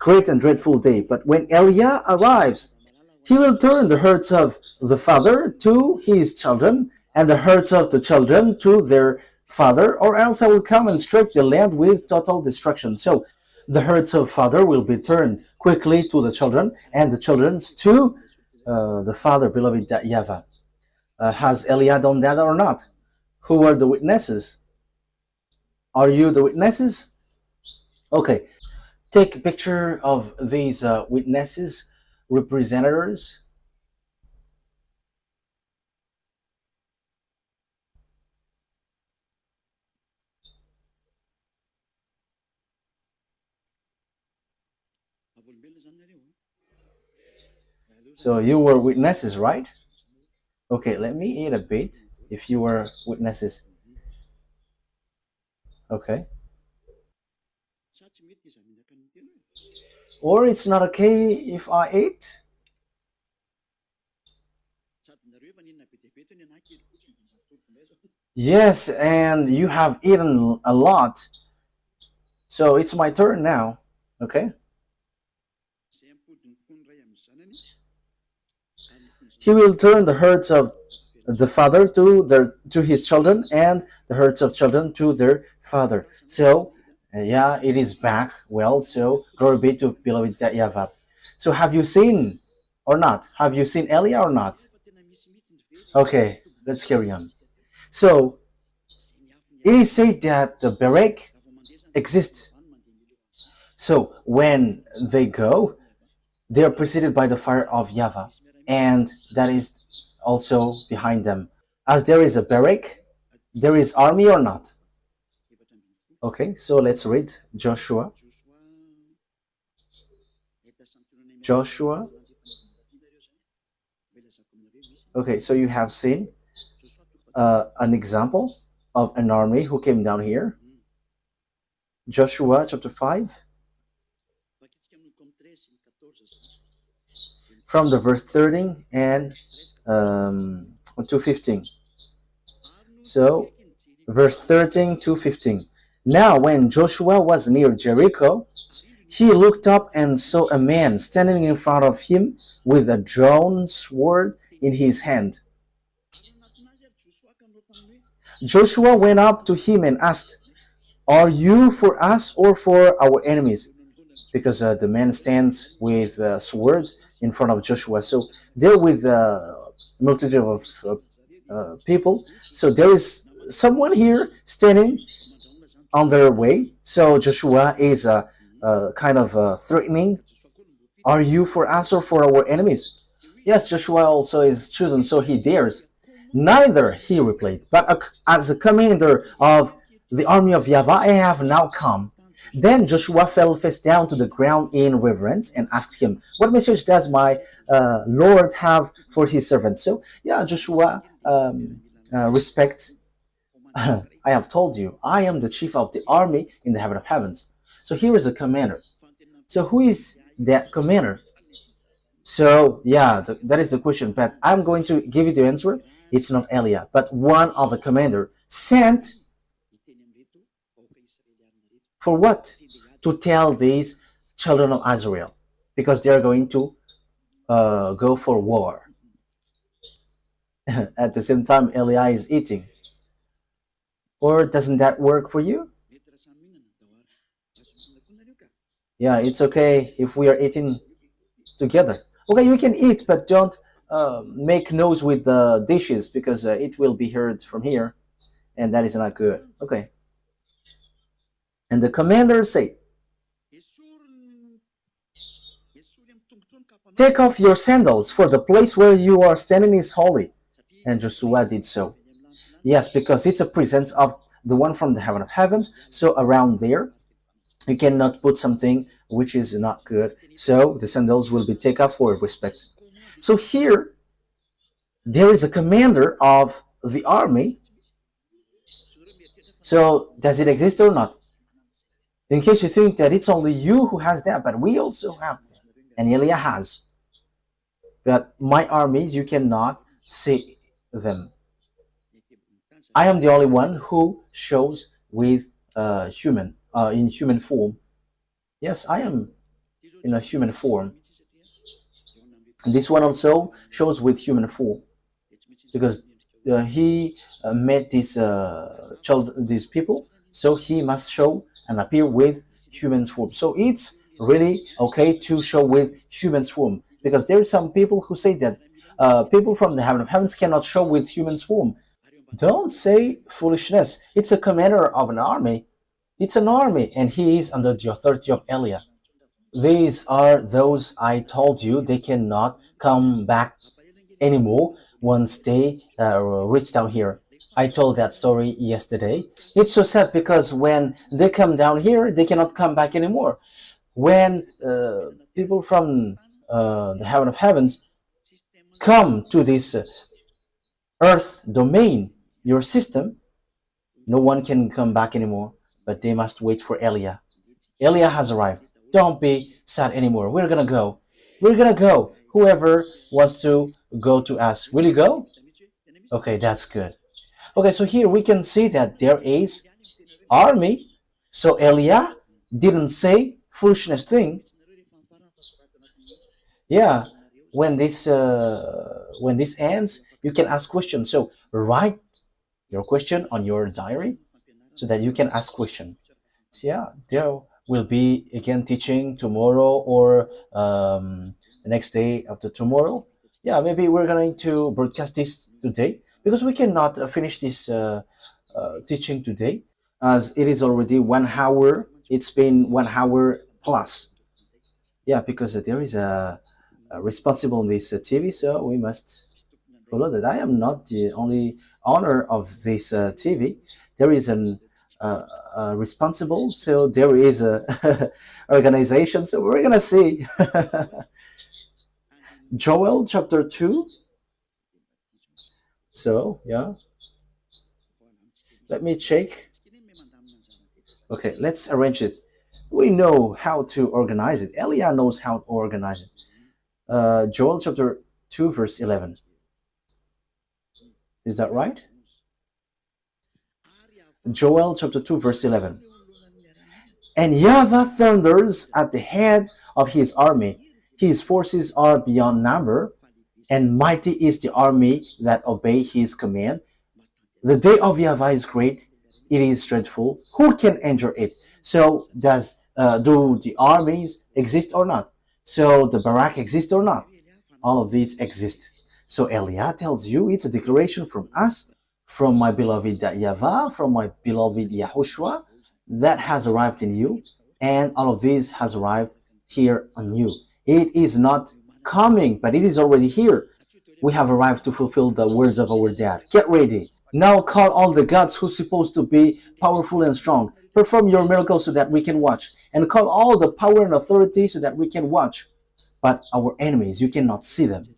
Great and dreadful day. But when Elia arrives, he will turn the hearts of the father to his children, and the hearts of the children to their father, or else I will come and strike the land with total destruction. So the hearts of father will be turned quickly to the children, and the children's to the father, beloved YAHVAH. Has Elia done that or not? Who are the witnesses? Are you the witnesses? Okay, take a picture of these witnesses, representatives. So you were witnesses, right? Okay, let me eat a bit if you were witnesses. Okay. Or it's not okay if I eat? Yes, and you have eaten a lot. So it's my turn now. Okay? He will turn the hearts of the father to his children, and the hearts of children to their father. So yeah, it is back. Well, so glory be to beloved YAHVAH. So have you seen or not? Have you seen Elia or not? Okay, let's carry on. So it is said that the Berek exists. So when they go, they are preceded by the fire of YAHVAH, and that is also behind them. As there is a Berek, there is army or not? Okay, so let's read Joshua. Joshua. Okay, so you have seen an example of an army who came down here. Joshua chapter 5. From the verse 13 and to 15. So, verse 13 to 15. Now, when Joshua was near Jericho, he looked up and saw a man standing in front of him with a drawn sword in his hand. Joshua went up to him and asked, "Are you for us or for our enemies?" Because the man stands with a sword in front of Joshua. So they're with a multitude of people. So there is someone here standing on their way. So Joshua is kind of threatening. Are you for us or for our enemies? Yes, Joshua also is chosen, so he dares. Neither, he replied, but as a commander of the army of YAHVAH, I have now come. Then Joshua fell face down to the ground in reverence and asked him, what message does my Lord have for his servant? So, yeah, Joshua respect. I have told you, I am the chief of the army in the heaven of heavens. So here is a commander. So who is that commander? So yeah, that is the question. But I'm going to give you the answer. It's not Elia, but one of the commander sent for what? To tell these children of Israel, because they are going to go for war. At the same time, Elia is eating. Or doesn't that work for you? Yeah, it's okay if we are eating together. Okay, you can eat, but don't make noise with the dishes, because it will be heard from here, and that is not good. Okay. And the commander said, take off your sandals, for the place where you are standing is holy. And Joshua did so. Yes, because it's a presence of the one from the heaven of heavens. So around there, you cannot put something which is not good. So the sandals will be taken off for respect. So here, there is a commander of the army. So does it exist or not? In case you think that it's only you who has that, but we also have that. And Elia has. But my armies, you cannot see them. I am the only one who shows with in human form. Yes, I am in a human form. And this one also shows with human form, because he met these people, so he must show and appear with human form. So it's really okay to show with human form, because there are some people who say that people from the heaven of heavens cannot show with human form. Don't say foolishness. It's a commander of an army. It's an army, and he is under the authority of Elia. These are those I told you, they cannot come back anymore once they reach down here. I told that story yesterday. It's so sad, because when they come down here, they cannot come back anymore. When people from the heaven of heavens come to this earth domain, your system, no one can come back anymore, but they must wait for Elia. Elia has arrived. Don't be sad anymore. We're gonna go. We're gonna go. Whoever wants to go to us, will you go? Okay, that's good. Okay, so here we can see that there is army. So Elia didn't say foolishness thing. Yeah, when this ends, you can ask questions. So write your question on your diary so that you can ask question. So yeah, there will be again teaching tomorrow, or the next day after tomorrow. Yeah, maybe we're going to broadcast this today, because we cannot finish this teaching today, as it is already 1 hour. It's been 1 hour plus. Yeah, because there is a responsible in this TV, so we must follow that. I am not the only owner of this TV. There is an responsible, so there is a organization. So we're gonna see. Joel chapter 2. So yeah, let me check. Okay, let's arrange it. We know how to organize it. Elia knows how to organize it. Joel chapter 2 verse 11. Is that right? Joel chapter 2 verse 11. And YAHVAH thunders at the head of his army. His forces are beyond number, and mighty is the army that obey his command. The day of YAHVAH is great, it is dreadful. Who can endure it? So do the armies exist or not? So the Barak exist or not? All of these exist. So Elia tells you it's a declaration from us from my beloved YAHVAH, from my beloved YAHOSHUAH, that has arrived in you, and all of this has arrived here on you. It is not coming, but it is already here. We have arrived to fulfill the words of our dad. Get ready. Now call all the gods who's supposed to be powerful and strong. Perform your miracles so that we can watch. And call all the power and authority so that we can watch. But our enemies, you cannot see them.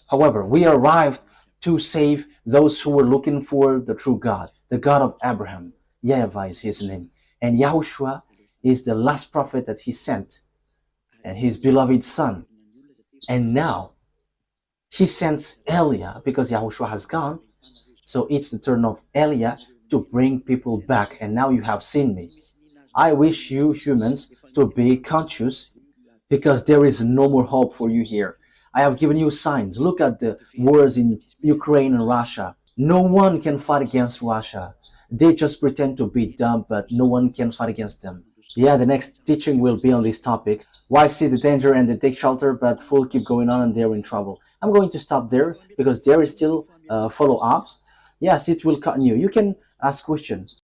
However, we arrived to save those who were looking for the true God, the God of Abraham. YAHVAH is his name. And YAHOSHUAH is the last prophet that he sent, and his beloved son. And now he sends Eliah, because YAHOSHUAH has gone. So it's the turn of Eliah to bring people back. And now you have seen me. I wish you humans to be conscious, because there is no more hope for you here. I have given you signs. Look at the wars in Ukraine and Russia. No one can fight against Russia. They just pretend to be dumb, but no one can fight against them. Yeah, the next teaching will be on this topic. Why see the danger and they take shelter, but full keep going on and they're in trouble. I'm going to stop there because there is still follow-ups. Yes, it will continue. You can ask questions.